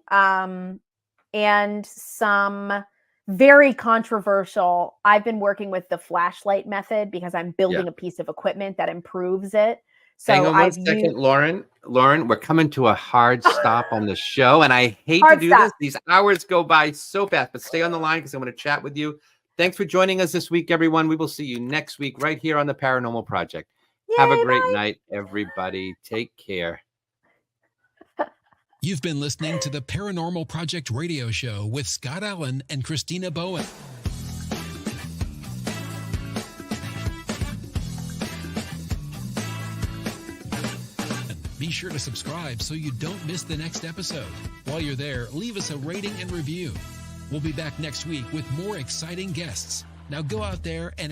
Speaker 3: and some very controversial. I've been working with the flashlight method because I'm building a piece of equipment that improves it. So
Speaker 2: hang on one second, Lauren. Lauren, we're coming to a hard stop on the show, and I hate to do this. These hours go by so fast, but stay on the line because I'm going to chat with you. Thanks for joining us this week, everyone. We will see you next week right here on the Paranormal Project. Yay, have a great night, everybody. Take care.
Speaker 1: You've been listening to the Paranormal Project radio show with Scott Allen and Christina Bowen. Be sure to subscribe so you don't miss the next episode. While you're there, leave us a rating and review. We'll be back next week with more exciting guests. Now go out there and